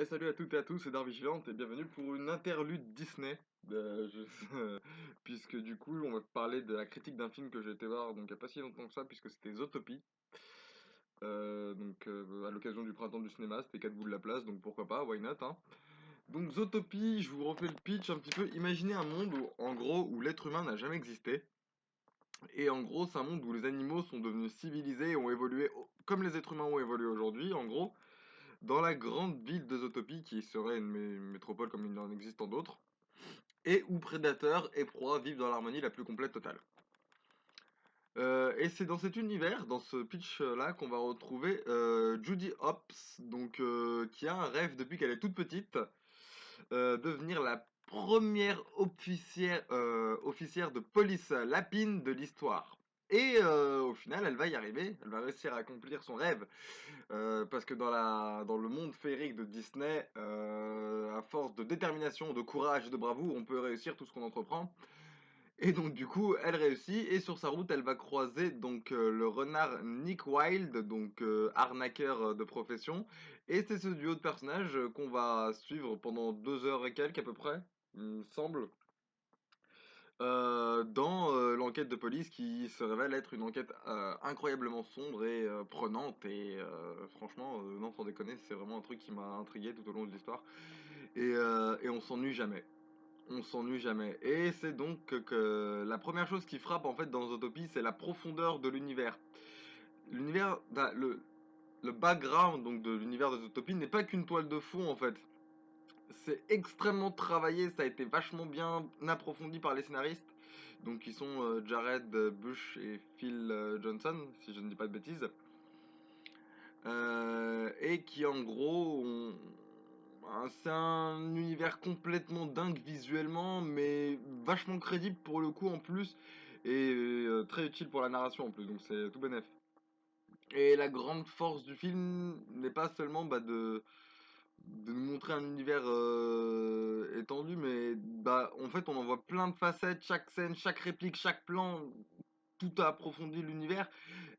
Et salut à toutes et à tous, c'est Vigilante et bienvenue pour une interlude Disney. Puisque du coup, on va parler de la critique d'un film que j'ai été voir donc il n'y a pas si longtemps que ça, puisque c'était Zootopie. À l'occasion du printemps du cinéma, c'était 4 bouts de la place, donc pourquoi pas, why not, hein. Donc Zootopie, je vous refais le pitch un petit peu. Imaginez un monde où, en gros, où l'être humain n'a jamais existé. Et en gros, c'est un monde où les animaux sont devenus civilisés et ont évolué comme les êtres humains ont évolué aujourd'hui, en gros. Dans la grande ville de Zootopie, qui serait une métropole comme il en existe tant d'autres, et où prédateurs et proies vivent dans l'harmonie la plus complète totale. Et c'est dans cet univers, dans ce pitch-là, qu'on va retrouver Judy Hopps, qui a un rêve depuis qu'elle est toute petite, devenir la première officière de police lapine de l'histoire. Et au final, elle va y arriver, elle va réussir à accomplir son rêve. Parce que dans le monde féerique de Disney, à force de détermination, de courage et de bravoure, on peut réussir tout ce qu'on entreprend. Et donc du coup, elle réussit et sur sa route, elle va croiser le renard Nick Wilde, arnaqueur de profession. Et c'est ce duo de personnages qu'on va suivre pendant 2 heures et quelques à peu près, il me semble, dans l'enquête de police qui se révèle être une enquête incroyablement sombre et prenante. Et franchement, non, sans déconner, c'est vraiment un truc qui m'a intrigué tout au long de l'histoire. Et on s'ennuie jamais. On s'ennuie jamais. Et c'est donc que la première chose qui frappe en fait dans Zootopie, c'est la profondeur de l'univers. L'univers, le background donc de l'univers de Zootopie n'est pas qu'une toile de fond en fait. C'est extrêmement travaillé, ça a été vachement bien approfondi par les scénaristes, donc qui sont Jared Bush et Phil Johnson, si je ne dis pas de bêtises, et qui en gros c'est un univers complètement dingue visuellement, mais vachement crédible pour le coup en plus, et très utile pour la narration en plus, donc c'est tout bénef. Et la grande force du film n'est pas seulement de nous montrer un univers étendu, mais en fait on en voit plein de facettes, chaque scène, chaque réplique, chaque plan, tout a approfondi l'univers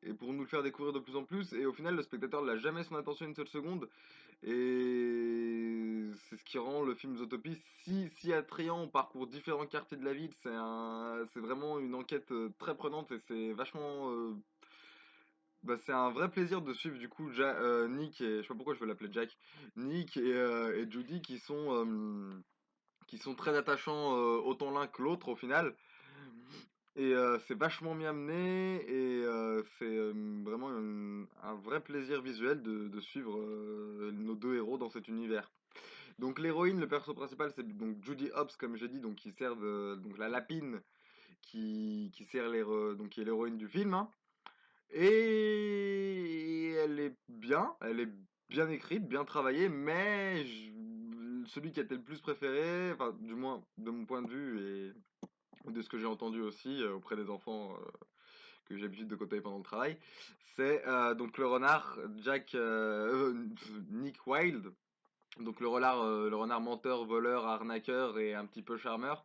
et pour nous le faire découvrir de plus en plus. Et au final, le spectateur ne l'a jamais son attention une seule seconde. Et c'est ce qui rend le film Zootopie si attrayant. On parcourt différents quartiers de la ville. C'est vraiment une enquête très prenante et c'est vachement. C'est un vrai plaisir de suivre du coup Nick et je sais pas pourquoi je veux l'appeler Jack, Nick et Judy qui sont très attachants autant l'un que l'autre au final. Et c'est vachement bien amené et c'est vraiment un vrai plaisir visuel de suivre nos deux héros dans cet univers. Donc l'héroïne, le perso principal, c'est donc Judy Hopps, comme j'ai dit, donc qui sert donc la lapine qui sert qui est l'héroïne du film, hein. Et elle est bien écrite, bien travaillée, mais celui qui a été le plus préféré, enfin du moins de mon point de vue et de ce que j'ai entendu aussi auprès des enfants que j'ai l'habitude de côtoyer pendant le travail, c'est donc le renard Nick Wilde. Donc le renard menteur, voleur, arnaqueur et un petit peu charmeur,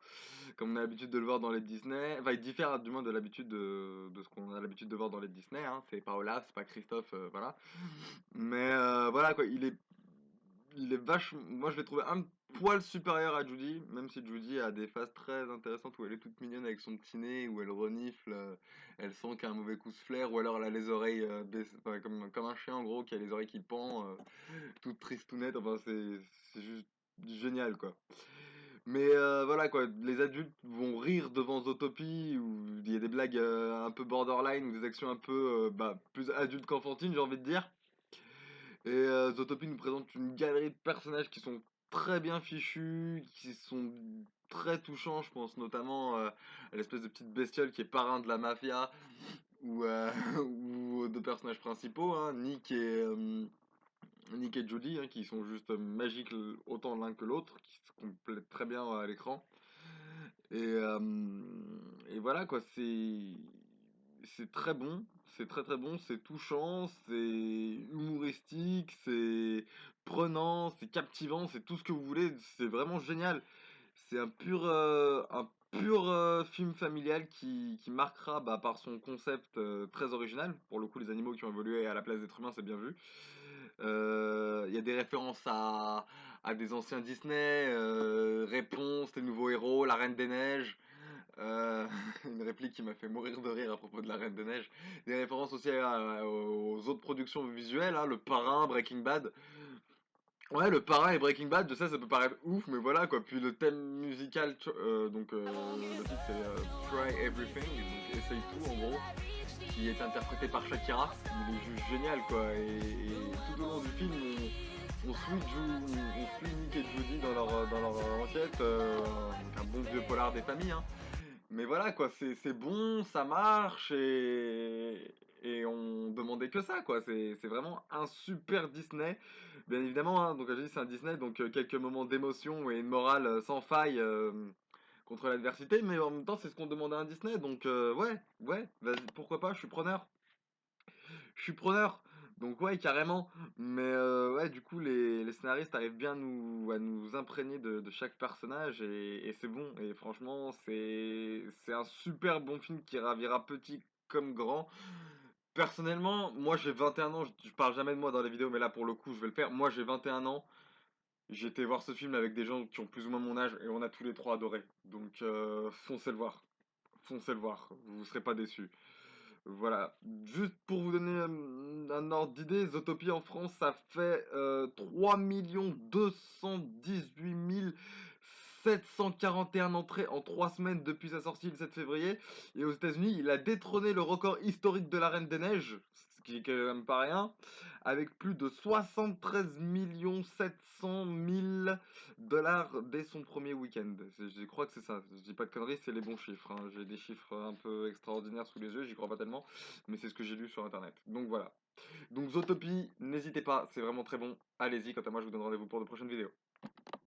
comme on a l'habitude de le voir dans les Disney. Enfin, il diffère du moins de l'habitude de ce qu'on a l'habitude de voir dans les Disney. Hein. C'est pas Olaf, c'est pas Christophe, voilà. Mais voilà quoi, il est vachement. Moi, je l'ai trouvé un poil supérieur à Judy, même si Judy a des phases très intéressantes où elle est toute mignonne avec son petit nez, où elle renifle, elle sent qu'il y a un mauvais coup de flair, ou alors elle a les oreilles enfin, comme un chien en gros qui a les oreilles qui pendent, toute tristounette. Enfin, c'est juste génial quoi. Mais voilà quoi, les adultes vont rire devant Zootopie où il y a des blagues un peu borderline ou des actions un peu plus adultes qu'enfantines, j'ai envie de dire. Et Zootopie nous présente une galerie de personnages qui sont très bien fichus, qui sont très touchants. Je pense notamment à l'espèce de petite bestiole qui est parrain de la mafia, ou, ou aux deux personnages principaux, hein, Nick et Judy, hein, qui sont juste magiques autant l'un que l'autre, qui se complètent très bien à l'écran. Et voilà quoi, c'est très bon, c'est très très bon, c'est touchant, c'est humoristique, c'est prenant, c'est captivant, c'est tout ce que vous voulez, c'est vraiment génial. C'est un pur film familial qui marquera par son concept très original. Pour le coup, les animaux qui ont évolué à la place d'êtres humains, c'est bien vu. Il y a des références à des anciens Disney, Réponse, les nouveaux héros, La Reine des Neiges. Euh, une réplique qui m'a fait mourir de rire à propos de La Reine des Neiges. Des références aussi aux autres productions visuelles, hein, Le Parrain, Breaking Bad. Ouais, Le Parrain et Breaking Bad, je sais, ça peut paraître ouf, mais voilà quoi. Puis le thème musical, le titre c'est Try Everything, donc essaye tout en gros, qui est interprété par Shakira. Il est juste génial quoi. Et tout au long du film, on suit Nick et Jodie dans leur enquête, donc un bon vieux polar des familles, hein. Mais voilà quoi, c'est bon, ça marche et on demandait que ça quoi. C'est vraiment un super Disney. Bien évidemment, hein, donc comme je dis c'est un Disney, donc quelques moments d'émotion et une morale sans faille contre l'adversité, mais en même temps c'est ce qu'on demandait à un Disney, donc ouais, vas-y, pourquoi pas, je suis preneur. Je suis preneur. Donc ouais, carrément. Mais ouais, du coup, les scénaristes arrivent bien à nous imprégner de chaque personnage et c'est bon. Et franchement, c'est un super bon film qui ravira petit comme grand. Personnellement, moi j'ai 21 ans, je parle jamais de moi dans les vidéos, mais là pour le coup, je vais le faire. Moi j'ai 21 ans. J'ai été voir ce film avec des gens qui ont plus ou moins mon âge et on a tous les trois adoré. Donc foncez le voir. Foncez le voir. Vous serez pas déçus. Voilà, juste pour vous donner un ordre d'idée, Zootopie en France, ça fait 3 218 741 entrées en 3 semaines depuis sa sortie le 7 février. Et aux États-Unis, il a détrôné le record historique de la Reine des Neiges, ce qui est quand même pas rien, avec plus de 73 700 000 dollars dès son premier week-end. Je crois que c'est ça. Je dis pas de conneries, c'est les bons chiffres, hein. J'ai des chiffres un peu extraordinaires sous les yeux, j'y crois pas tellement, mais c'est ce que j'ai lu sur internet. Donc voilà. Donc Zootopie, n'hésitez pas, c'est vraiment très bon. Allez-y, quant à moi, je vous donne rendez-vous pour de prochaines vidéos.